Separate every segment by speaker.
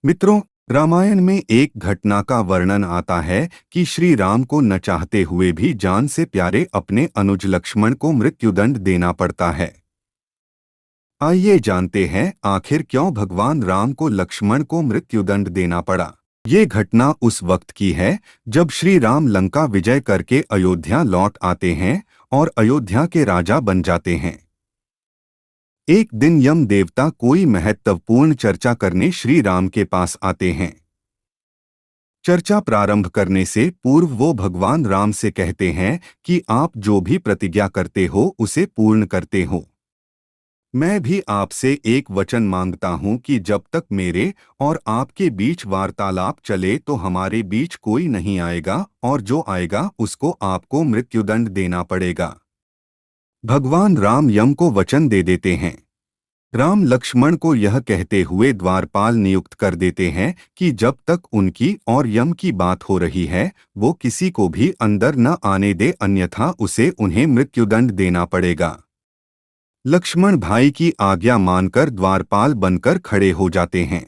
Speaker 1: मित्रों, रामायण में एक घटना का वर्णन आता है कि श्री राम को न चाहते हुए भी जान से प्यारे अपने अनुज लक्ष्मण को मृत्युदंड देना पड़ता है। आइए जानते हैं आखिर क्यों भगवान राम को लक्ष्मण को मृत्युदंड देना पड़ा। ये घटना उस वक्त की है जब श्री राम लंका विजय करके अयोध्या लौट आते हैं और अयोध्या के राजा बन जाते हैं। एक दिन यम देवता कोई महत्वपूर्ण चर्चा करने श्री राम के पास आते हैं। चर्चा प्रारंभ करने से पूर्व वो भगवान राम से कहते हैं कि आप जो भी प्रतिज्ञा करते हो उसे पूर्ण करते हो। मैं भी आपसे एक वचन मांगता हूं कि जब तक मेरे और आपके बीच वार्तालाप चले तो हमारे बीच कोई नहीं आएगा और जो आएगा उसको आपको मृत्युदंड देना पड़ेगा। भगवान राम यम को वचन दे देते हैं। राम लक्ष्मण को यह कहते हुए द्वारपाल नियुक्त कर देते हैं कि जब तक उनकी और यम की बात हो रही है वो किसी को भी अंदर न आने दे, अन्यथा उसे उन्हें मृत्युदंड देना पड़ेगा। लक्ष्मण भाई की आज्ञा मानकर द्वारपाल बनकर खड़े हो जाते हैं।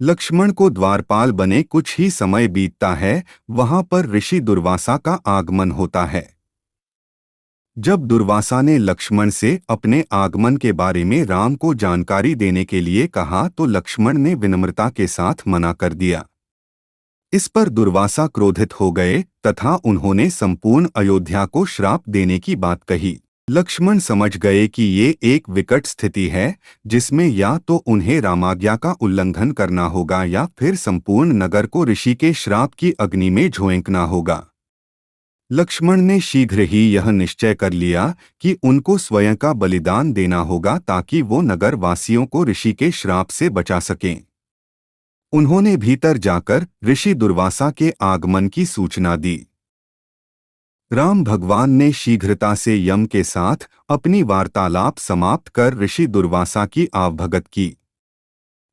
Speaker 1: लक्ष्मण को द्वारपाल बने कुछ ही समय बीतता है, वहां पर ऋषि दुर्वासा का आगमन होता है। जब दुर्वासा ने लक्ष्मण से अपने आगमन के बारे में राम को जानकारी देने के लिए कहा तो लक्ष्मण ने विनम्रता के साथ मना कर दिया। इस पर दुर्वासा क्रोधित हो गए तथा उन्होंने संपूर्ण अयोध्या को श्राप देने की बात कही। लक्ष्मण समझ गए कि ये एक विकट स्थिति है जिसमें या तो उन्हें रामाज्ञा का उल्लंघन करना होगा या फिर संपूर्ण नगर को ऋषि के श्राप की अग्नि में झोंकना होगा। लक्ष्मण ने शीघ्र ही यह निश्चय कर लिया कि उनको स्वयं का बलिदान देना होगा ताकि वो नगर वासियों को ऋषि के श्राप से बचा सकें। उन्होंने भीतर जाकर ऋषि दुर्वासा के आगमन की सूचना दी। राम भगवान ने शीघ्रता से यम के साथ अपनी वार्तालाप समाप्त कर ऋषि दुर्वासा की आवभगत की।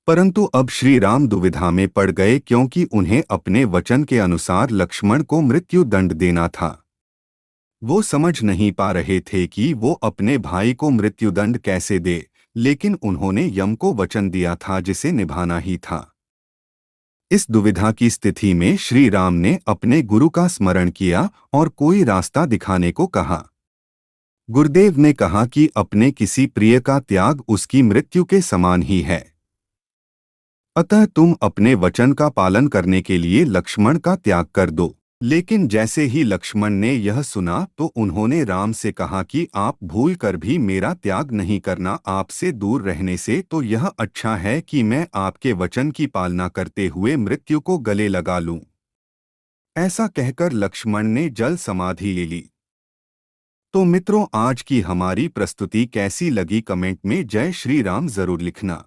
Speaker 1: परंतु अब श्री राम दुविधा में पड़ गए क्योंकि उन्हें अपने वचन के अनुसार लक्ष्मण को मृत्यु दंड देना था। वो समझ नहीं पा रहे थे कि वो अपने भाई को मृत्युदंड कैसे दे, लेकिन उन्होंने यम को वचन दिया था जिसे निभाना ही था। इस दुविधा की स्थिति में श्री राम ने अपने गुरु का स्मरण किया और कोई रास्ता दिखाने को कहा। गुरुदेव ने कहा कि अपने किसी प्रिय का त्याग उसकी मृत्यु के समान ही है, अतः तुम अपने वचन का पालन करने के लिए लक्ष्मण का त्याग कर दो। लेकिन जैसे ही लक्ष्मण ने यह सुना तो उन्होंने राम से कहा कि आप भूल कर भी मेरा त्याग नहीं करना, आपसे दूर रहने से तो यह अच्छा है कि मैं आपके वचन की पालना करते हुए मृत्यु को गले लगा लूं। ऐसा कहकर लक्ष्मण ने जल समाधि ले ली। तो मित्रों, आज की हमारी प्रस्तुति कैसी लगी कमेंट में जय श्री राम जरूर लिखना।